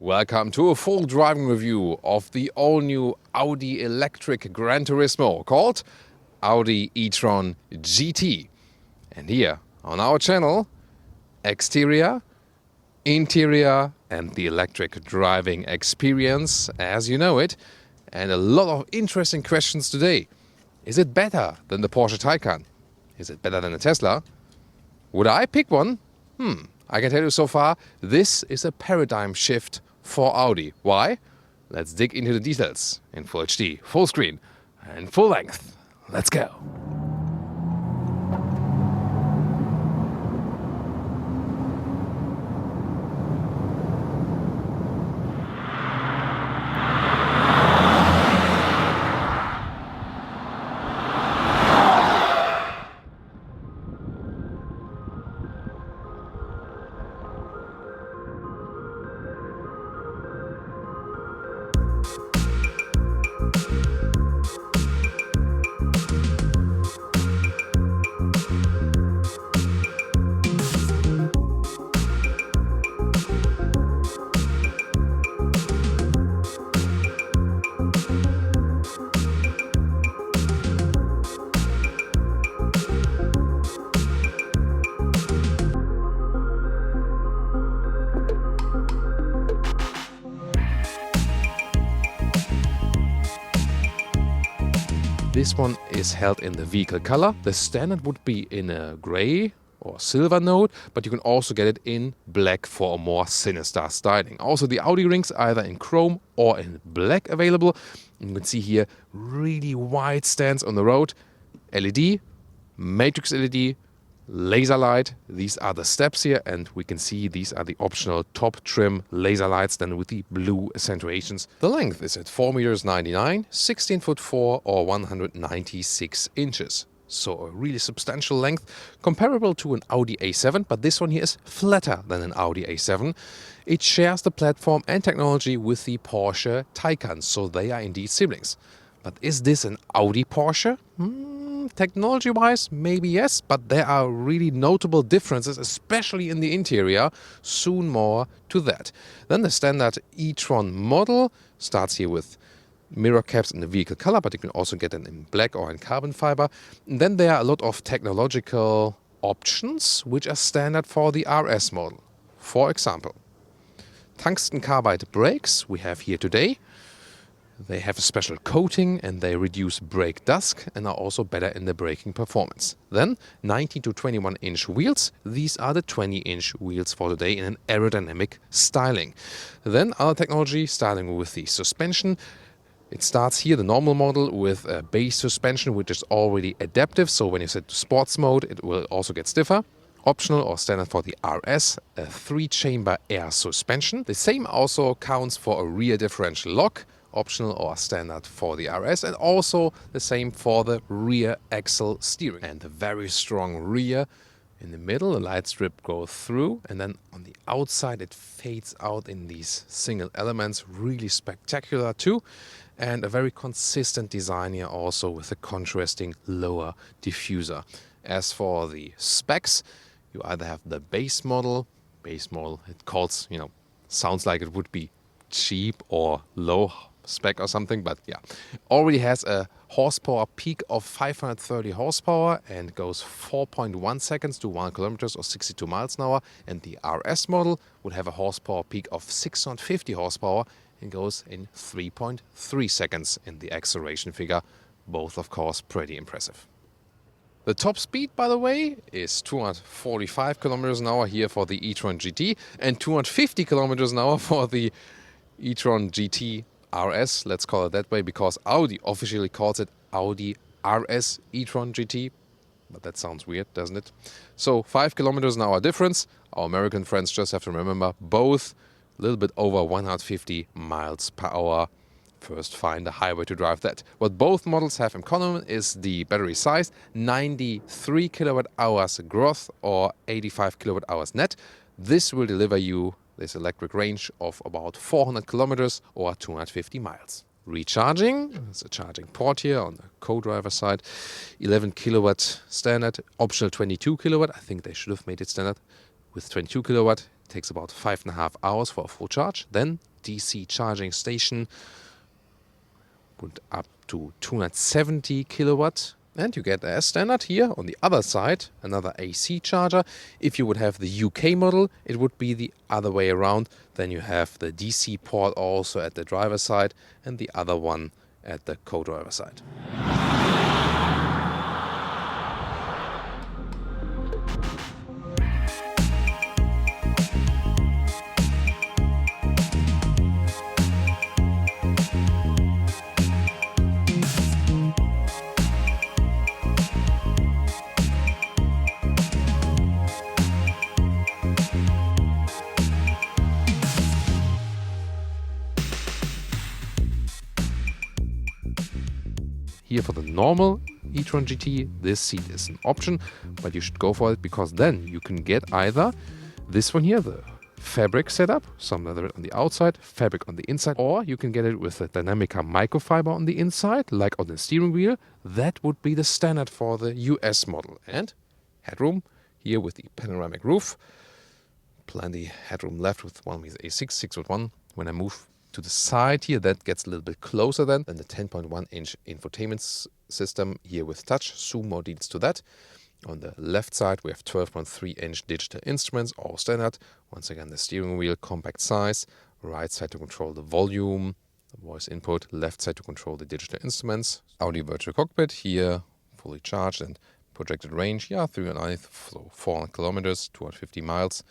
Welcome to a full driving review of the all-new Audi electric Gran Turismo called Audi e-tron GT. And here on our channel, exterior, interior and the electric driving experience as you know it, and a lot of interesting questions today. Is it better than the Porsche Taycan? Is it better than a Tesla? Would I pick one? I can tell you so far, this is a paradigm shift for Audi. Why? Let's dig into the details in Full HD, full screen and full length. Let's go. This one is held in the vehicle color. The standard would be in a gray or silver note, but you can also get it in black for a more sinister styling. Also the Audi rings either in chrome or in black available. You can see here really wide stands on the road. LED, matrix LED, laser light. These are the steps here, and we can see these are the optional top trim laser lights then with the blue accentuations. The length is at 4.99 meters, 16 foot 4 or 196 inches. So a really substantial length, comparable to an Audi A7, but this one here is flatter than an Audi A7. It shares the platform and technology with the Porsche Taycan, so they are indeed siblings. But is this an Audi Porsche? Technology-wise, maybe yes, but there are really notable differences, especially in the interior. Soon more to that. Then the standard e-tron model starts here with mirror caps in the vehicle color, but you can also get them in black or in carbon fiber. And then there are a lot of technological options which are standard for the RS model. For example, tungsten carbide brakes we have here today. They have a special coating and they reduce brake dust and are also better in the braking performance. Then 19 to 21 inch wheels. These are the 20 inch wheels for today in an aerodynamic styling. Then other technology starting with the suspension. It starts here, the normal model, with a base suspension which is already adaptive. So when you set to sports mode, it will also get stiffer. Optional or standard for the RS, a 3-chamber air suspension. The same also counts for a rear differential lock. Optional or standard for the RS, and also the same for the rear axle steering. And a very strong rear in the middle, the light strip goes through, and then on the outside it fades out in these single elements, really spectacular too. And a very consistent design here also with a contrasting lower diffuser. As for the specs, you either have the base model, it calls, sounds like it would be cheap or low spec or something, but yeah, already has a horsepower peak of 530 horsepower and goes 4.1 seconds to 1 kilometers or 62 miles an hour. And the RS model would have a horsepower peak of 650 horsepower and goes in 3.3 seconds in the acceleration figure. Both, of course, pretty impressive. The top speed, by the way, is 245 kilometers an hour here for the e-tron GT and 250 kilometers an hour for the e-tron GT RS, let's call it that way, because Audi officially calls it Audi RS e-tron GT. But that sounds weird, doesn't it? So 5 kilometers an hour difference. Our American friends just have to remember both a little bit over 150 miles per hour. First, find a highway to drive that. What both models have in common is the battery size, 93 kilowatt hours gross or 85 kilowatt hours net. This will deliver you this electric range of about 400 kilometers or 250 miles. Recharging, there's a charging port here on the co-driver side, 11 kilowatt standard, optional 22 kilowatt. I think they should have made it standard with 22 kilowatt. It takes about 5.5 hours for a full charge. Then DC charging station, put up to 270 kilowatt. And you get, as standard here on the other side, another AC charger. If you would have the UK model, it would be the other way around. Then you have the DC port also at the driver's side and the other one at the co-driver side. Here for the normal e-tron GT, this seat is an option, but you should go for it because then you can get either this one here, the fabric setup, some leather on the outside, fabric on the inside, or you can get it with the Dynamica microfiber on the inside, like on the steering wheel. That would be the standard for the US model. And headroom here with the panoramic roof. Plenty headroom left with 1.86, 6.1. When I move to the side here, that gets a little bit closer then, and the 10.1-inch infotainment system here with touch. Soon more details to that. On the left side, we have 12.3-inch digital instruments, all standard. Once again, the steering wheel, compact size. Right side to control the volume, the voice input. Left side to control the digital instruments. Audi virtual cockpit here, fully charged and projected range. Yeah, 400 kilometers, 250 miles.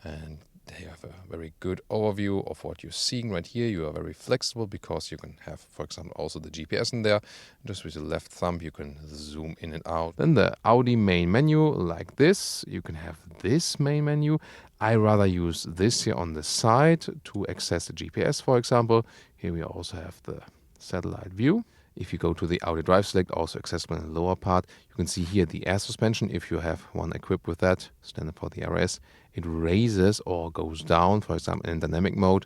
And they have a very good overview of what you're seeing right here. You are very flexible because you can have, for example, also the GPS in there. Just with the left thumb, you can zoom in and out. Then the Audi main menu like this. You can have this main menu. I rather use this here on the side to access the GPS, for example. Here we also have the satellite view. If you go to the Audi Drive Select, also accessible in the lower part, you can see here the air suspension. If you have one equipped with that, standard for the RS, it raises or goes down, for example, in dynamic mode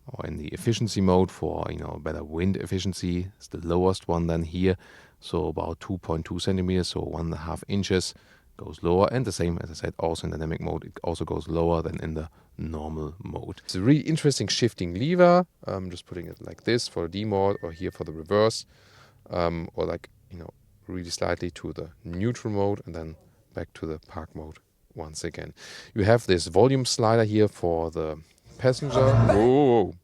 or in the efficiency mode for, better wind efficiency. It's the lowest one then here. So about 2.2 centimeters, so 1.5 inches goes lower. And the same, as I said, also in dynamic mode, it also goes lower than in the normal mode. It's a really interesting shifting lever. Just putting it like this for D mode, or here for the reverse, or really slightly to the neutral mode and then back to the park mode once again. You have this volume slider here for the passenger. Whoa.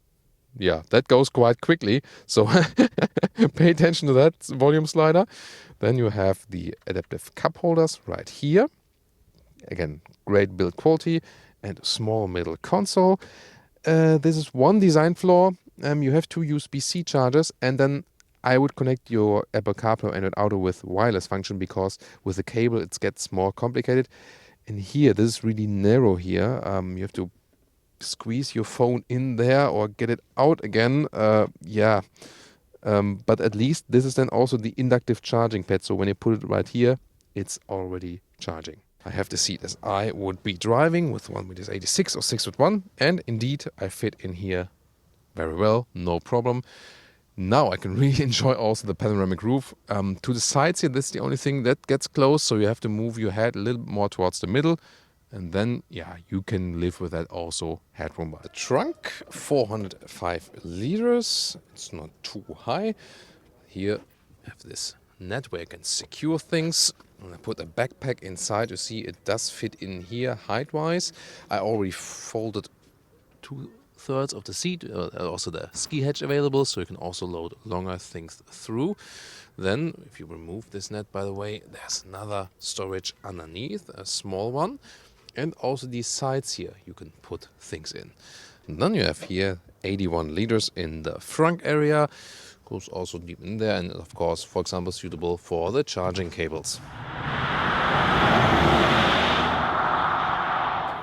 Yeah, that goes quite quickly, so pay attention to that volume slider. Then you have the adaptive cup holders right here. Again, great build quality and a small middle console. This is one design flaw. You have two USB-C chargers, and then I would connect your Apple CarPlay or Android Auto with wireless function, because with the cable it gets more complicated. And here, this is really narrow here. You have to squeeze your phone in there or get it out again. But at least this is then also the inductive charging pad. So when you put it right here, it's already charging. I have the seat as I would be driving with 1.86 or 6'1", and indeed I fit in here very well, no problem. Now I can really enjoy also the panoramic roof. To the sides here, this is the only thing that gets close, so you have to move your head a little more towards the middle, and then, you can live with that also headroom. The trunk, 405 liters, it's not too high. Here I have this net where you can secure things. And I put a backpack inside. You see it does fit in here height-wise. I already folded 2/3 of the seat, also the ski hatch available, so you can also load longer things through. Then, if you remove this net, by the way, there's another storage underneath, a small one. And also these sides here, you can put things in. And then you have here 81 liters in the front area. Goes also deep in there, and of course, for example, suitable for the charging cables.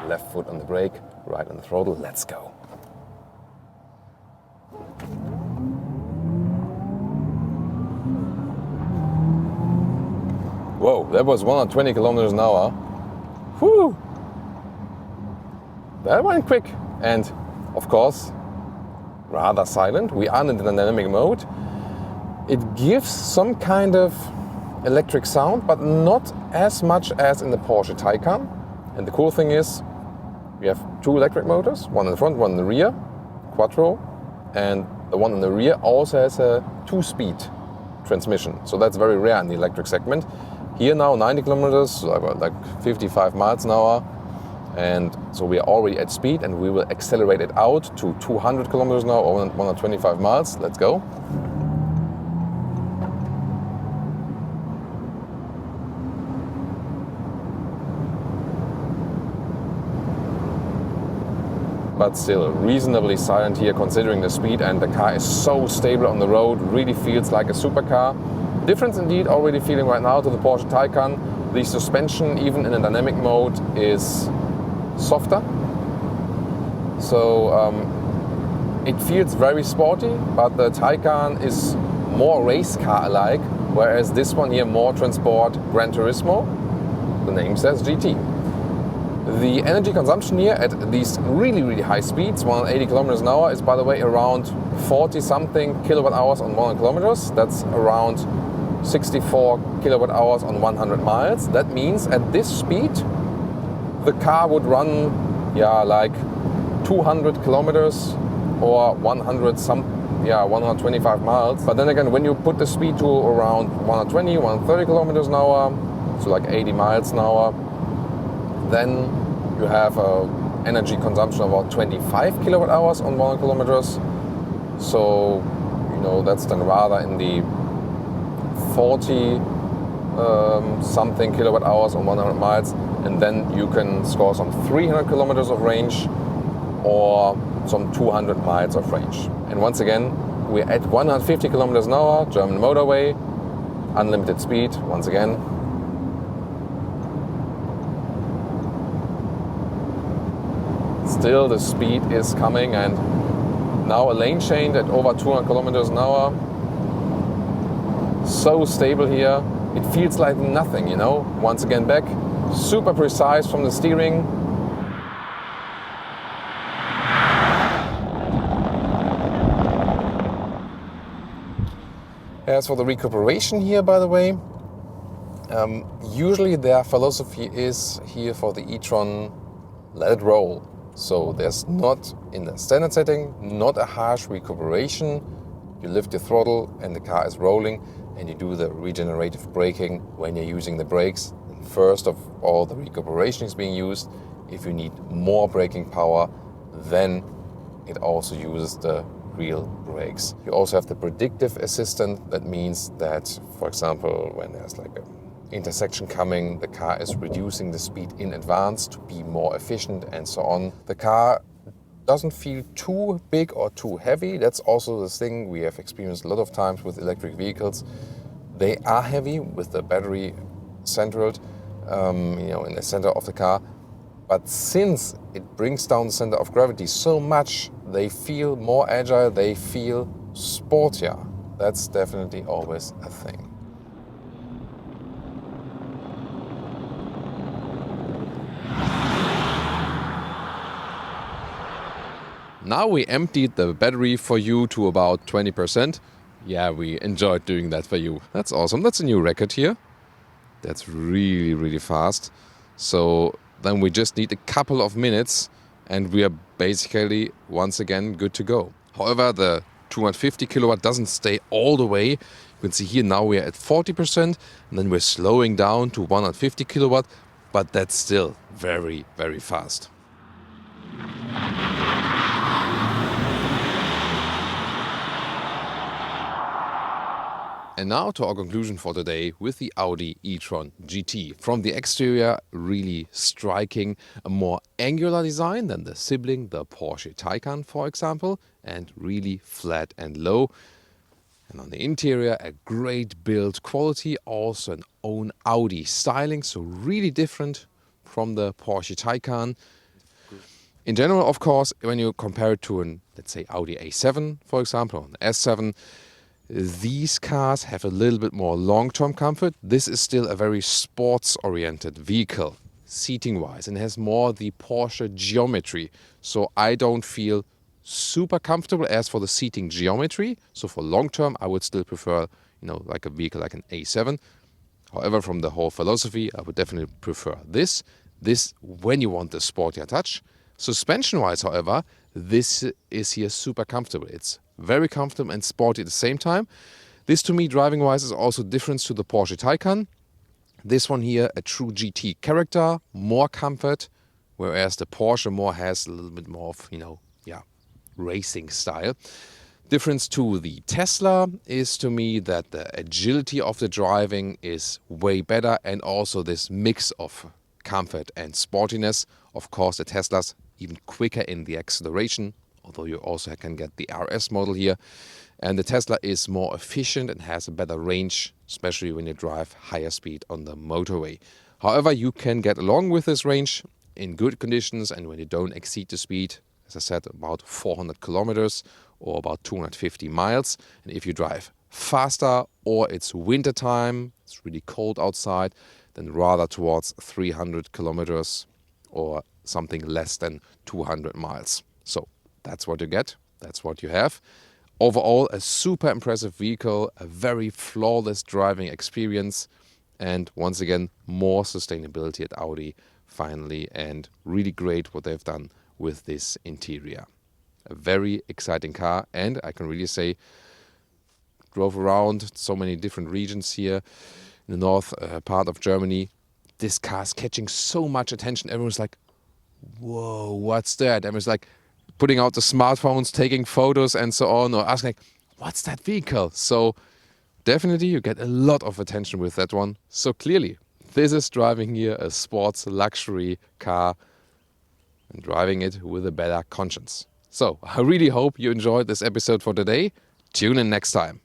Left foot on the brake, right on the throttle, let's go. Whoa, that was 120 kilometers an hour. Whew! That went quick, and of course, rather silent. We are in the dynamic mode. It gives some kind of electric sound, but not as much as in the Porsche Taycan. And the cool thing is, we have two electric motors, one in the front, one in the rear. quattro, and the one in the rear also has a 2-speed transmission. So that's very rare in the electric segment. Here now 90 kilometers, like 55 miles an hour. And so we are already at speed, and we will accelerate it out to 200 kilometers an hour or 125 miles. Let's go. But still reasonably silent here considering the speed, and the car is so stable on the road, really feels like a supercar. Difference indeed already feeling right now to the Porsche Taycan. The suspension, even in a dynamic mode, is softer. So it feels very sporty, but the Taycan is more race car-alike, whereas this one here more transport Gran Turismo. The name says GT. The energy consumption here at these really, really high speeds, 180 kilometers an hour, is by the way around 40-something kilowatt hours on 100 kilometers. That's around 64 kilowatt hours on 100 miles. That means at this speed, the car would run, like 200 kilometers or 125 miles. But then again, when you put the speed to around 120, 130 kilometers an hour, so like 80 miles an hour, then you have energy consumption of about 25 kilowatt hours on 100 kilometers. So, that's then rather in the 40 something kilowatt hours on 100 miles. And then you can score some 300 kilometers of range or some 200 miles of range. And once again, we're at 150 kilometers an hour, German motorway, unlimited speed, once again. Still the speed is coming, and now a lane change at over 200 kilometers an hour. So stable here, it feels like nothing, Once again back, super precise from the steering. As for the recuperation here, by the way, usually their philosophy is here for the e-tron, let it roll. So there's not, in the standard setting, not a harsh recuperation. You lift your throttle and the car is rolling, and you do the regenerative braking when you're using the brakes. And first of all, the recuperation is being used. If you need more braking power, then it also uses the real brakes. You also have the predictive assistant. That means that, for example, when there's like an intersection coming, the car is reducing the speed in advance to be more efficient and so on. The car doesn't feel too big or too heavy. That's also the thing we have experienced a lot of times with electric vehicles. They are heavy with the battery centered, in the center of the car. But since it brings down the center of gravity so much, they feel more agile, they feel sportier. That's definitely always a thing. Now we emptied the battery for you to about 20%. Yeah, we enjoyed doing that for you. That's awesome. That's a new record here. That's really, really fast. So then we just need a couple of minutes and we are basically once again good to go. However, the 250 kilowatt doesn't stay all the way. You can see here now we are at 40% and then we're slowing down to 150 kilowatt, but that's still very, very fast. And now to our conclusion for today with the Audi e-tron GT. From the exterior, really striking, a more angular design than the sibling, the Porsche Taycan, for example, and really flat and low. And on the interior, a great build quality, also an own Audi styling, so really different from the Porsche Taycan. In general, of course, when you compare it to an, let's say, Audi A7, for example, or an S7, these cars have a little bit more long-term comfort. This is still a very sports-oriented vehicle, seating-wise, and has more the Porsche geometry. So I don't feel super comfortable as for the seating geometry. So for long-term, I would still prefer, like a vehicle like an A7. However, from the whole philosophy, I would definitely prefer this. This when you want the sportier touch. Suspension-wise, however, this is here super comfortable. It's very comfortable and sporty at the same time. This to me, driving-wise, is also different to the Porsche Taycan. This one here, a true GT character, more comfort, whereas the Porsche more has a little bit more of, racing style. Difference to the Tesla is to me that the agility of the driving is way better, and also this mix of comfort and sportiness. Of course, the Tesla's even quicker in the acceleration, although you also can get the RS model here. And the Tesla is more efficient and has a better range, especially when you drive higher speed on the motorway. However, you can get along with this range in good conditions and when you don't exceed the speed, as I said, about 400 kilometers or about 250 miles. And if you drive faster or it's winter time, it's really cold outside, then rather towards 300 kilometers or something less than 200 miles. So that's what you get. That's what you have. Overall, a super impressive vehicle, a very flawless driving experience, and once again, more sustainability at Audi finally, and really great what they've done with this interior. A very exciting car, and I can really say, drove around so many different regions here in the north part of Germany. This car is catching so much attention. Everyone's like, whoa, what's that? Everyone's like putting out the smartphones, taking photos and so on, or asking, like, what's that vehicle? So definitely you get a lot of attention with that one. So clearly, this is driving here a sports luxury car and driving it with a better conscience. So I really hope you enjoyed this episode for today. Tune in next time.